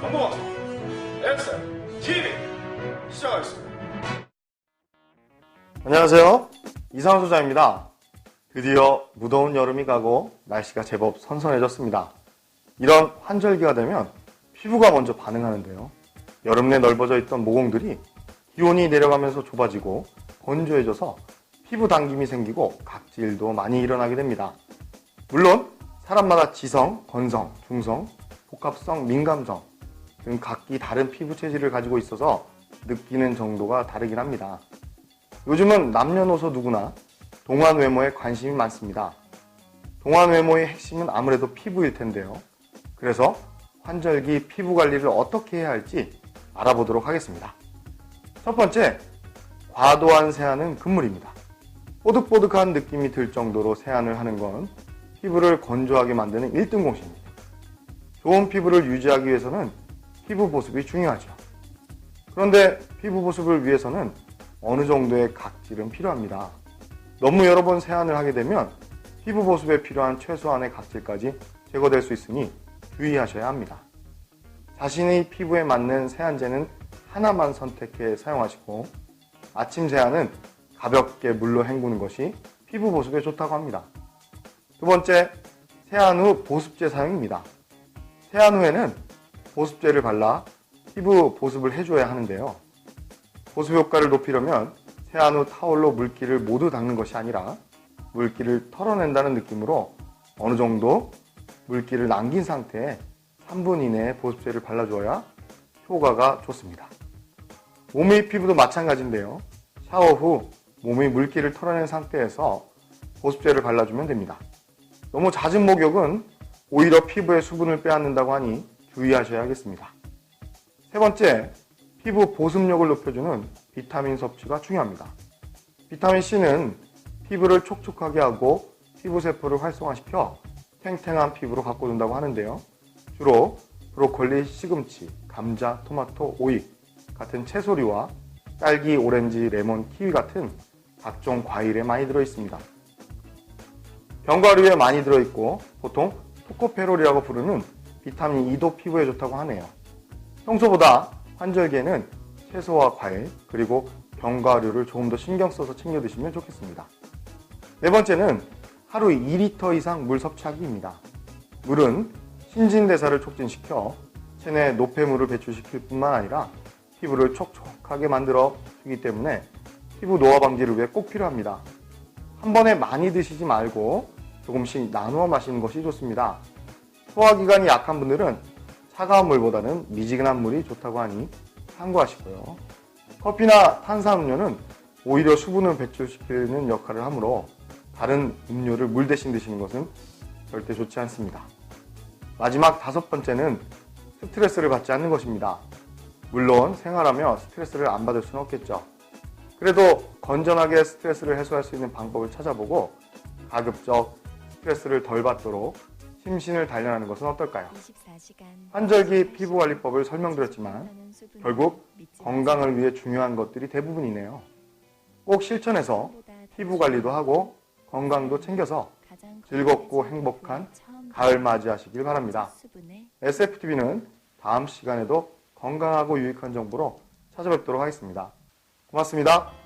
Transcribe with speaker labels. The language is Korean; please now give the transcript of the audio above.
Speaker 1: 넘버원 STV 시작하겠습니다.
Speaker 2: 안녕하세요. 이상훈 소장입니다. 드디어 무더운 여름이 가고 날씨가 제법 선선해졌습니다. 이런 환절기가 되면 피부가 먼저 반응하는데요. 여름 내 넓어져 있던 모공들이 기온이 내려가면서 좁아지고 건조해져서 피부 당김이 생기고 각질도 많이 일어나게 됩니다. 물론 사람마다 지성, 건성, 중성, 복합성, 민감성 등 각기 다른 피부 체질을 가지고 있어서 느끼는 정도가 다르긴 합니다. 요즘은 남녀노소 누구나 동안 외모에 관심이 많습니다. 동안 외모의 핵심은 아무래도 피부일 텐데요. 그래서 환절기 피부 관리를 어떻게 해야 할지 알아보도록 하겠습니다. 첫 번째, 과도한 세안은 금물입니다. 뽀득뽀득한 느낌이 들 정도로 세안을 하는 건 피부를 건조하게 만드는 1등 공신입니다. 좋은 피부를 유지하기 위해서는 피부 보습이 중요하죠. 그런데 피부 보습을 위해서는 어느 정도의 각질은 필요합니다. 너무 여러 번 세안을 하게 되면 피부 보습에 필요한 최소한의 각질까지 제거될 수 있으니 주의하셔야 합니다. 자신의 피부에 맞는 세안제는 하나만 선택해 사용하시고 아침 세안은 가볍게 물로 헹구는 것이 피부 보습에 좋다고 합니다. 두 번째, 세안 후 보습제 사용입니다. 세안 후에는 보습제를 발라 피부 보습을 해줘야 하는데요. 보습 효과를 높이려면 세안 후 타올로 물기를 모두 닦는 것이 아니라 물기를 털어낸다는 느낌으로 어느 정도 물기를 남긴 상태에 3분 이내에 보습제를 발라줘야 효과가 좋습니다. 몸의 피부도 마찬가지인데요. 샤워 후 몸의 물기를 털어낸 상태에서 보습제를 발라주면 됩니다. 너무 잦은 목욕은 오히려 피부의 수분을 빼앗는다고 하니 주의하셔야겠습니다. 세 번째, 피부 보습력을 높여주는 비타민 섭취가 중요합니다. 비타민C는 피부를 촉촉하게 하고 피부세포를 활성화시켜 탱탱한 피부로 가꿔준다고 하는데요. 주로 브로콜리, 시금치, 감자, 토마토, 오이 같은 채소류와 딸기, 오렌지, 레몬, 키위 같은 각종 과일에 많이 들어있습니다. 견과류에 많이 들어있고 보통 토코페롤이라고 부르는 비타민 E도 피부에 좋다고 하네요. 평소보다 환절기에는 채소와 과일 그리고 견과류를 조금 더 신경 써서 챙겨 드시면 좋겠습니다. 네 번째는 하루 2리터 이상 물 섭취하기입니다. 물은 신진대사를 촉진시켜 체내 노폐물을 배출시킬 뿐만 아니라 피부를 촉촉하게 만들어 주기 때문에 피부 노화 방지를 위해 꼭 필요합니다. 한 번에 많이 드시지 말고 조금씩 나누어 마시는 것이 좋습니다. 소화기관이 약한 분들은 차가운 물보다는 미지근한 물이 좋다고 하니 참고하시고요. 커피나 탄산음료는 오히려 수분을 배출시키는 역할을 하므로 다른 음료를 물 대신 드시는 것은 절대 좋지 않습니다. 마지막 다섯 번째는 스트레스를 받지 않는 것입니다. 물론 생활하며 스트레스를 안 받을 수는 없겠죠. 그래도 건전하게 스트레스를 해소할 수 있는 방법을 찾아보고 가급적 스트레스를 덜 받도록 심신을 단련하는 것은 어떨까요? 환절기 피부관리법을 설명드렸지만 결국 건강을 위해 중요한 것들이 대부분이네요. 꼭 실천해서 피부관리도 하고 건강도 챙겨서 즐겁고 행복한 가을 맞이하시길 바랍니다. SFTV는 다음 시간에도 건강하고 유익한 정보로 찾아뵙도록 하겠습니다. 고맙습니다.